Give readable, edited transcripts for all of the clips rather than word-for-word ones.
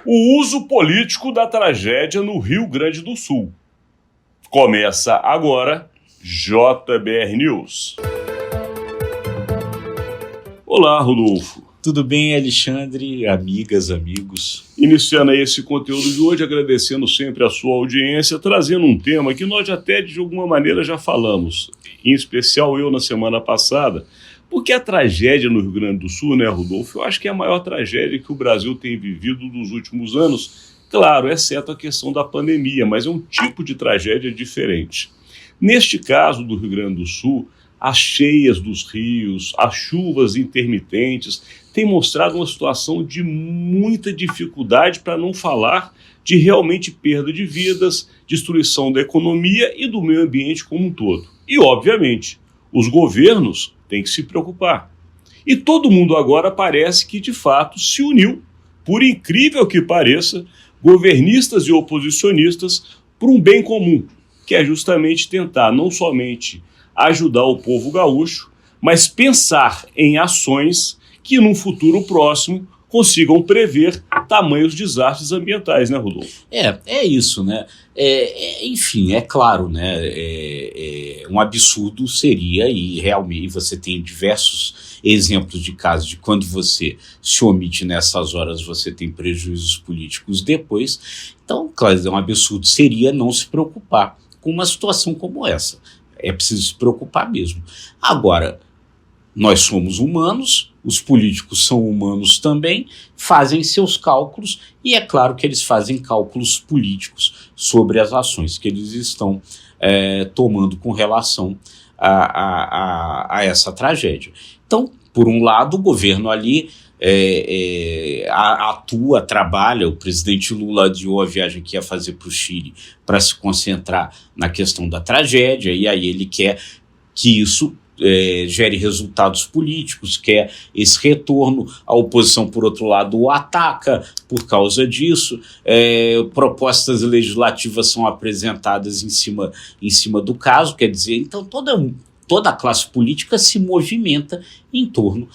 O uso político da tragédia no Rio Grande do Sul. Começa agora JBR News. Olá, Rodolfo. Tudo bem, Alexandre, amigas, amigos? Iniciando aí esse conteúdo de hoje, agradecendo sempre a sua audiência, trazendo um tema que nós até de alguma maneira já falamos, em especial eu na semana passada, porque a tragédia no Rio Grande do Sul, né, Rodolfo, eu acho que é a maior tragédia que o Brasil tem vivido nos últimos anos, claro, exceto a questão da pandemia, mas é um tipo de tragédia diferente. Neste caso do Rio Grande do Sul, as cheias dos rios, as chuvas intermitentes, têm mostrado uma situação de muita dificuldade, para não falar de realmente perda de vidas, destruição da economia e do meio ambiente como um todo. E, obviamente, os governos têm que se preocupar. E todo mundo agora parece que, de fato, se uniu, por incrível que pareça, governistas e oposicionistas, por um bem comum, que é justamente tentar não somente ajudar o povo gaúcho, mas pensar em ações que, num futuro próximo, consigam prever tamanhos desastres ambientais, né, Rodolfo? É isso, né? Enfim, é claro, né? Um absurdo seria, e realmente você tem diversos exemplos de casos de quando você se omite nessas horas, você tem prejuízos políticos depois. Então, claro, um absurdo seria não se preocupar com uma situação como essa. É preciso se preocupar mesmo. Agora, nós somos humanos, os políticos são humanos também, fazem seus cálculos, e é claro que eles fazem cálculos políticos sobre as ações que eles estão tomando com relação a essa tragédia. Então, por um lado, o governo ali atua, trabalha. O presidente Lula adiou a viagem que ia fazer para o Chile para se concentrar na questão da tragédia, e aí ele quer que isso gere resultados políticos, quer esse retorno. A oposição, por outro lado, o ataca por causa disso. Propostas legislativas são apresentadas em cima do caso, quer dizer, então toda a classe política se movimenta em torno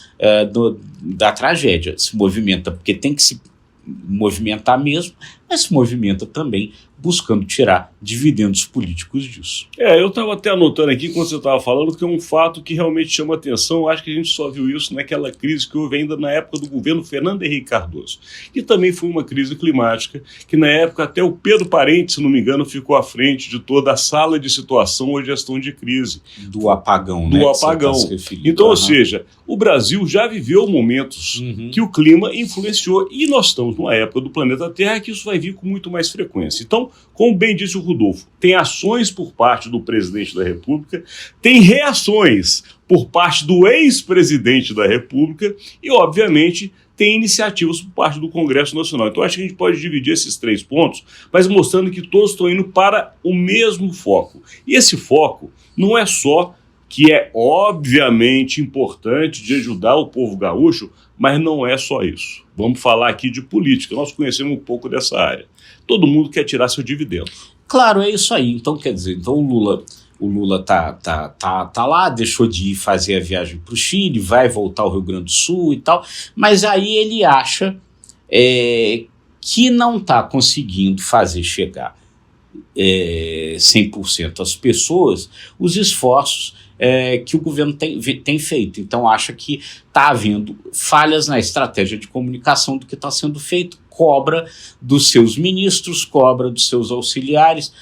da tragédia. Se movimenta porque tem que se movimentar mesmo, mas se movimenta também buscando tirar dividendos políticos disso. Eu estava até anotando aqui, quando você estava falando, que é um fato que realmente chama atenção. Acho que a gente só viu isso naquela crise que houve ainda na época do governo Fernando Henrique Cardoso, que também foi uma crise climática, que na época até o Pedro Parente, se não me engano, ficou à frente de toda a sala de situação ou gestão de crise. Do apagão, né? Do apagão. Então, ou seja, o Brasil já viveu momentos que o clima influenciou, e nós estamos numa época do planeta Terra que isso vai vir com muito mais frequência. Então, como bem disse o Rodolfo, tem ações por parte do presidente da República, tem reações por parte do ex-presidente da República e, obviamente, tem iniciativas por parte do Congresso Nacional. Então, acho que a gente pode dividir esses três pontos, mas mostrando que todos estão indo para o mesmo foco. E esse foco não é só que é obviamente importante de ajudar o povo gaúcho, mas não é só isso. Vamos falar aqui de política, nós conhecemos um pouco dessa área. Todo mundo quer tirar seu dividendo. Claro, é isso aí. Então, quer dizer, então o Lula tá lá, deixou de ir fazer a viagem para o Chile, vai voltar ao Rio Grande do Sul e tal, mas aí ele acha que não está conseguindo fazer chegar 100% às pessoas os esforços que o governo tem feito. Então acha que está havendo falhas na estratégia de comunicação do que está sendo feito, cobra dos seus ministros, cobra dos seus auxiliares,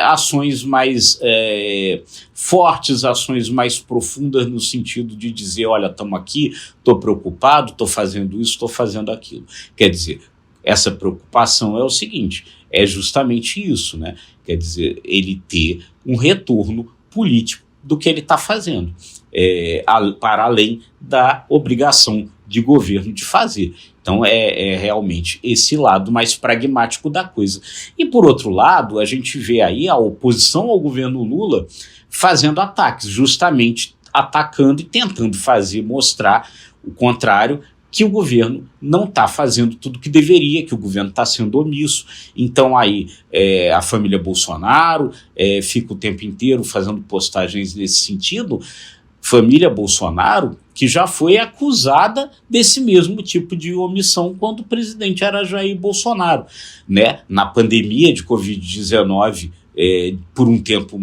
ações mais fortes, ações mais profundas, no sentido de dizer, olha, estamos aqui, estou preocupado, estou fazendo isso, estou fazendo aquilo. Quer dizer, essa preocupação é o seguinte, é justamente isso, né? Quer dizer, ele ter um retorno político do que ele está fazendo, para além da obrigação de governo de fazer. Então é realmente esse lado mais pragmático da coisa. E por outro lado, a gente vê aí a oposição ao governo Lula fazendo ataques, justamente atacando e tentando mostrar o contrário, que o governo não está fazendo tudo o que deveria, que o governo está sendo omisso. Então aí a família Bolsonaro fica o tempo inteiro fazendo postagens nesse sentido, família Bolsonaro, que já foi acusada desse mesmo tipo de omissão quando o presidente era Jair Bolsonaro, né? Na pandemia de Covid-19, por um tempo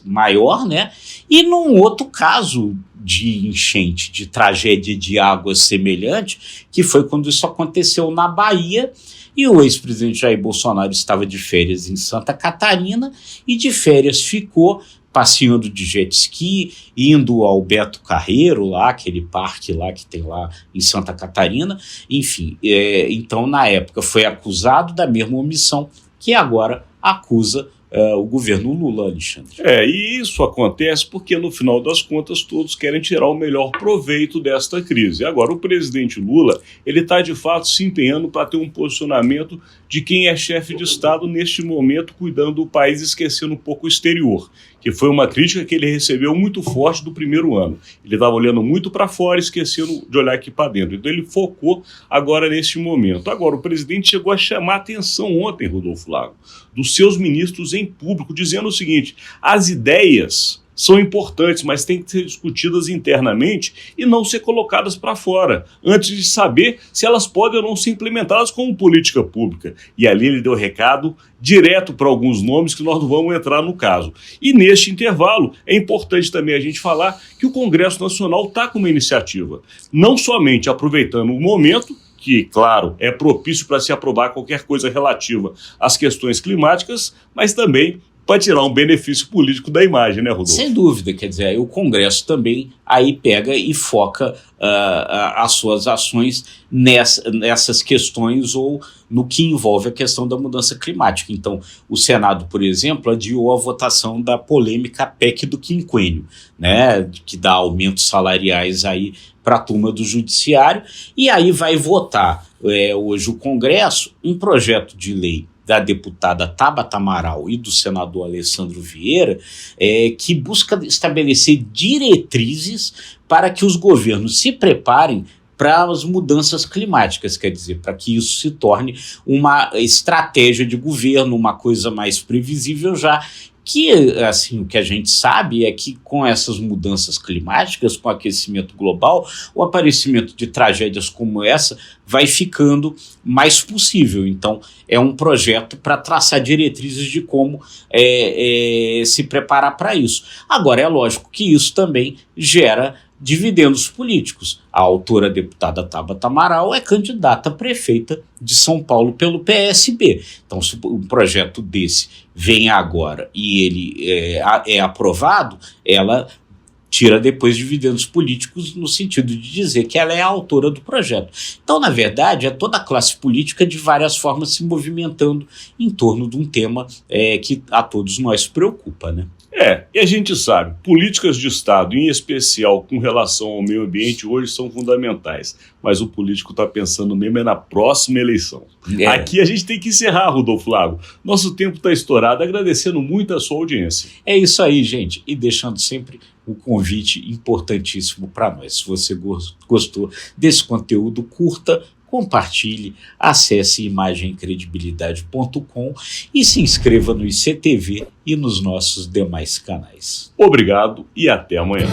maior, né? E num outro caso de enchente, de tragédia de água semelhante, que foi quando isso aconteceu na Bahia, e o ex-presidente Jair Bolsonaro estava de férias em Santa Catarina, e de férias ficou passeando de jet ski, indo ao Beto Carreiro, lá, aquele parque lá que tem lá em Santa Catarina, enfim. Então, na época, foi acusado da mesma omissão que agora acusa o governo Lula, Alexandre. E isso acontece porque, no final das contas, todos querem tirar o melhor proveito desta crise. Agora, o presidente Lula, ele está, de fato, se empenhando para ter um posicionamento de quem é chefe de Estado neste momento, cuidando do país, esquecendo um pouco o exterior, que foi uma crítica que ele recebeu muito forte do primeiro ano. Ele estava olhando muito para fora, esquecendo de olhar aqui para dentro. Então ele focou agora neste momento. Agora, o presidente chegou a chamar a atenção ontem, Rodolfo Lago, dos seus ministros em público, dizendo o seguinte: as ideias são importantes, mas têm que ser discutidas internamente e não ser colocadas para fora, antes de saber se elas podem ou não ser implementadas como política pública. E ali ele deu recado direto para alguns nomes que nós não vamos entrar no caso. E neste intervalo, é importante também a gente falar que o Congresso Nacional está com uma iniciativa, não somente aproveitando o momento, que, claro, é propício para se aprovar qualquer coisa relativa às questões climáticas, mas também para tirar um benefício político da imagem, né, Rodolfo? Sem dúvida, quer dizer, o Congresso também aí pega e foca as suas ações nessas questões ou no que envolve a questão da mudança climática. Então, o Senado, por exemplo, adiou a votação da polêmica PEC do quinquênio, né, que dá aumentos salariais aí para a turma do Judiciário, e aí vai votar hoje o Congresso um projeto de lei da deputada Tabata Amaral e do senador Alessandro Vieira, que busca estabelecer diretrizes para que os governos se preparem para as mudanças climáticas, quer dizer, para que isso se torne uma estratégia de governo, uma coisa mais previsível já, que, assim, o que a gente sabe é que com essas mudanças climáticas, com o aquecimento global, o aparecimento de tragédias como essa vai ficando mais possível. Então, é um projeto para traçar diretrizes de como se preparar para isso. Agora, é lógico que isso também gera dividendos políticos. A autora deputada Tabata Amaral é candidata a prefeita de São Paulo pelo PSB. Então, se um projeto desse vem agora e ele é aprovado, ela tira depois dividendos políticos no sentido de dizer que ela é a autora do projeto. Então, na verdade, é toda a classe política de várias formas se movimentando em torno de um tema que a todos nós preocupa, né? E a gente sabe, políticas de Estado, em especial com relação ao meio ambiente, hoje são fundamentais. Mas o político está pensando mesmo na próxima eleição. Aqui a gente tem que encerrar, Rodolfo Lago. Nosso tempo está estourado, agradecendo muito a sua audiência. É isso aí, gente. E deixando sempre um convite importantíssimo para nós. Se você gostou desse conteúdo, curta, compartilhe, acesse imagemcredibilidade.com e se inscreva no ICTV e nos nossos demais canais. Obrigado e até amanhã.